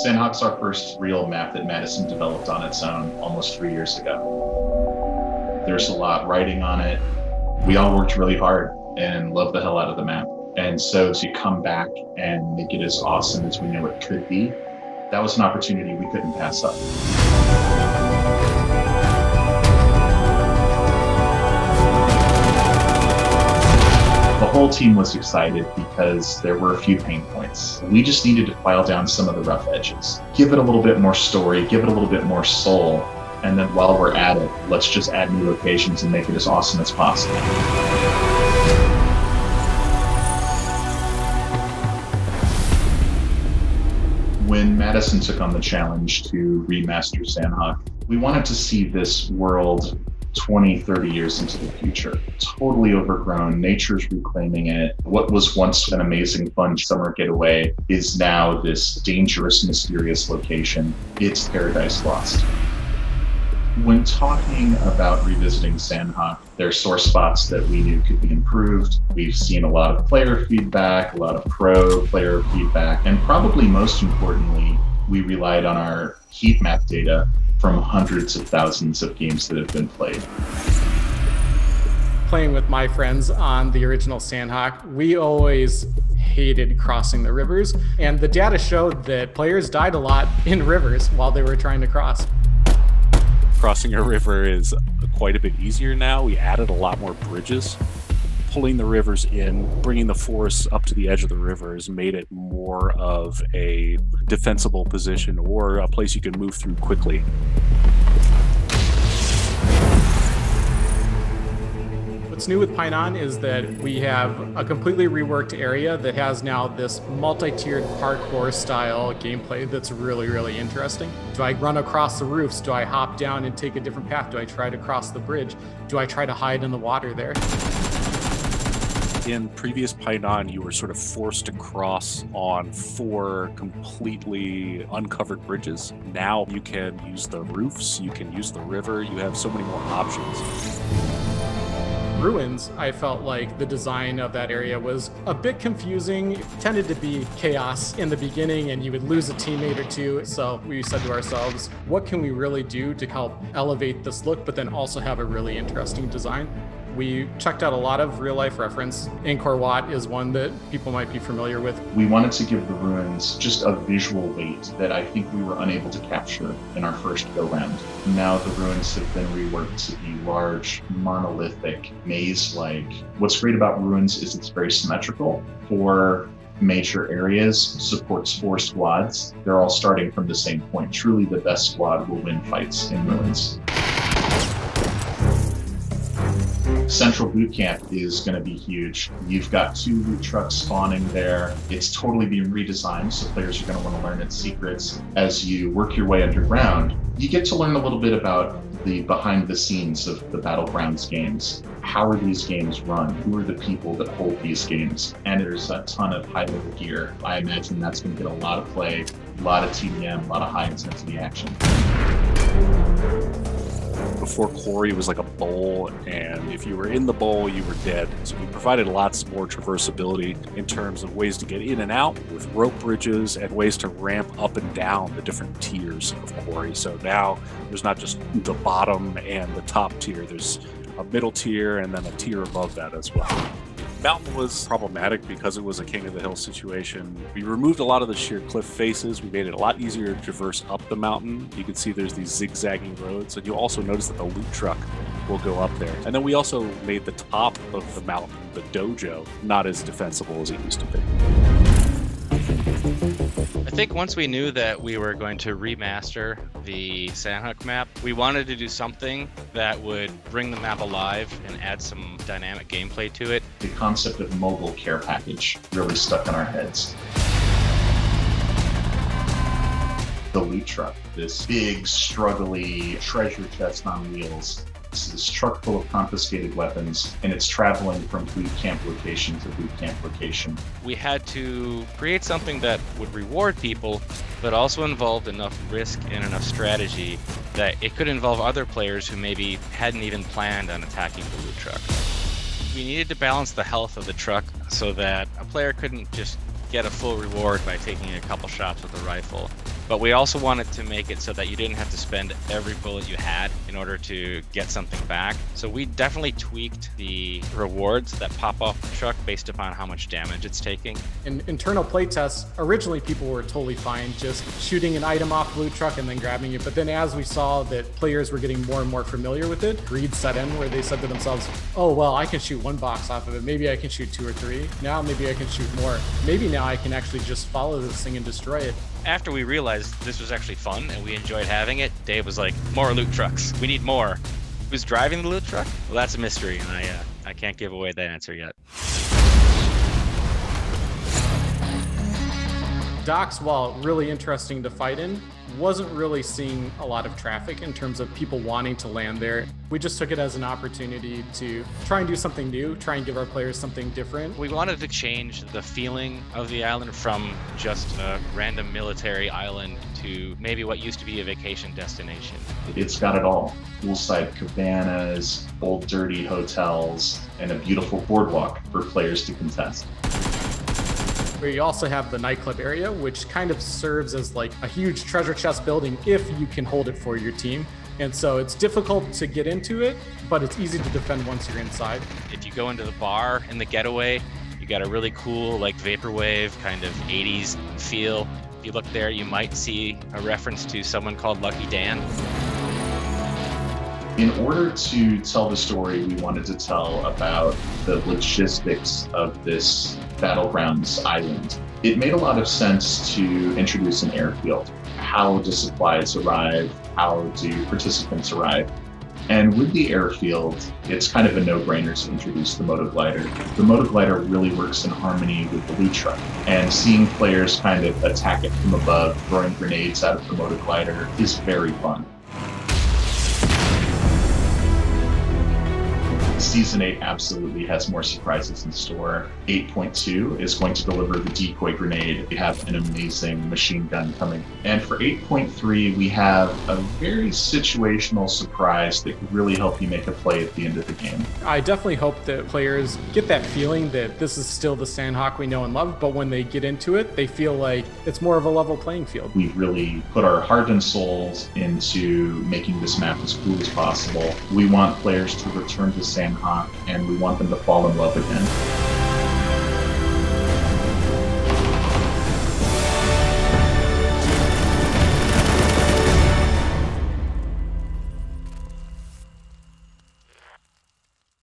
Sanhok's our first real map that Madison developed on its own almost 3 years ago. There's a lot riding on it. We all worked really hard and loved the hell out of the map. And so to come back and make it as awesome as we know it could be, that was an opportunity we couldn't pass up. The whole team was excited because there were a few pain points. We just needed to file down some of the rough edges. Give it a little bit more story, give it a little bit more soul, and then while we're at it, let's just add new locations and make it as awesome as possible. When Madison took on the challenge to remaster Sanhok, we wanted to see this world 20, 30 years into the future. Totally overgrown, nature's reclaiming it. What was once an amazing, fun summer getaway is now this dangerous, mysterious location. It's Paradise Lost. When talking about revisiting Sanhok, there are sore spots that we knew could be improved. We've seen a lot of player feedback, a lot of pro player feedback, and probably most importantly, we relied on our heat map data from hundreds of thousands of games that have been played. Playing with my friends on the original Sanhok, we always hated crossing the rivers, and the data showed that players died a lot in rivers while they were trying to cross. Crossing a river is quite a bit easier now. We added a lot more bridges. Pulling the rivers in, bringing the forests up to the edge of the rivers made it more of a defensible position or a place you can move through quickly. What's new with Painan is that we have a completely reworked area that has now this multi-tiered parkour style gameplay that's really, really interesting. Do I run across the roofs? Do I hop down and take a different path? Do I try to cross the bridge? Do I try to hide in the water there? In previous Painan, you were sort of forced to cross on 4 completely uncovered bridges. Now you can use the roofs, you can use the river, you have so many more options. Ruins, I felt like the design of that area was a bit confusing. It tended to be chaos in the beginning and you would lose a teammate or two. So we said to ourselves, what can we really do to help elevate this look, but then also have a really interesting design? We checked out a lot of real-life reference. Angkor Wat is one that people might be familiar with. We wanted to give the ruins just a visual weight that I think we were unable to capture in our first go-round. Now the ruins have been reworked to be large, monolithic, maze-like. What's great about ruins is it's very symmetrical. 4 major areas supports 4 squads. They're all starting from the same point. Truly the best squad will win fights in ruins. Central Boot Camp is going to be huge. You've got 2 loot trucks spawning there. It's totally being redesigned, so players are going to want to learn its secrets. As you work your way underground, you get to learn a little bit about the behind the scenes of the BATTLEGROUNDS games. How are these games run? Who are the people that hold these games? And there's a ton of high-level gear. I imagine that's going to get a lot of play, a lot of TDM, a lot of high-intensity action. Before Quarry, it was like a bowl, and if you were in the bowl, you were dead. So we provided lots more traversability in terms of ways to get in and out with rope bridges and ways to ramp up and down the different tiers of Quarry. So now there's not just the bottom and the top tier, there's a middle tier and then a tier above that as well. Mountain was problematic because it was a King of the Hill situation. We removed a lot of the sheer cliff faces. We made it a lot easier to traverse up the mountain. You can see there's these zigzagging roads, and you'll also notice that the loot truck will go up there. And then we also made the top of the mountain, the dojo, not as defensible as it used to be. I think once we knew that we were going to remaster the Sanhok map, we wanted to do something that would bring the map alive and add some dynamic gameplay to it. The concept of mobile care package really stuck in our heads. The loot truck, this big, struggly treasure chest on wheels. It's this truck full of confiscated weapons, and it's traveling from boot camp location to boot camp location. We had to create something that would reward people, but also involved enough risk and enough strategy that it could involve other players who maybe hadn't even planned on attacking the loot truck. We needed to balance the health of the truck so that a player couldn't just get a full reward by taking a couple shots with a rifle. But we also wanted to make it so that you didn't have to spend every bullet you had in order to get something back. So we definitely tweaked the rewards that pop off the truck based upon how much damage it's taking. In internal playtests, originally people were totally fine just shooting an item off the loot truck and then grabbing it. But then as we saw that players were getting more and more familiar with it, greed set in where they said to themselves, oh, well, I can shoot one box off of it. Maybe I can shoot 2 or 3. Now maybe I can shoot more. Maybe now I can actually just follow this thing and destroy it. After we realized this was actually fun and we enjoyed having it, Dave was like, more loot trucks. We need more. Who's driving the loot truck? Well, that's a mystery, and I can't give away that answer yet. Docks, while really interesting to fight in, wasn't really seeing a lot of traffic in terms of people wanting to land there. We just took it as an opportunity to try and do something new, try and give our players something different. We wanted to change the feeling of the island from just a random military island to maybe what used to be a vacation destination. It's got it all. Poolside cabanas, old dirty hotels, and a beautiful boardwalk for players to contest. We also have the nightclub area, which kind of serves as like a huge treasure chest building if you can hold it for your team. And so it's difficult to get into it, but it's easy to defend once you're inside. If you go into the bar in the getaway, you got a really cool like vaporwave kind of 80s feel. If you look there, you might see a reference to someone called Lucky Dan. In order to tell the story we wanted to tell about the logistics of this Battlegrounds island, it made a lot of sense to introduce an airfield. How do supplies arrive? How do participants arrive? And with the airfield, it's kind of a no-brainer to introduce the motoglider. The motoglider really works in harmony with the loot truck, and seeing players kind of attack it from above, throwing grenades out of the motoglider is very fun. Season 8 absolutely has more surprises in store. 8.2 is going to deliver the decoy grenade. We have an amazing machine gun coming. And for 8.3, we have a very situational surprise that could really help you make a play at the end of the game. I definitely hope that players get that feeling that this is still the Sanhok we know and love, but when they get into it, they feel like it's more of a level playing field. We really put our heart and souls into making this map as cool as possible. We want players to return to Sanhok, and we want them to fall in love again.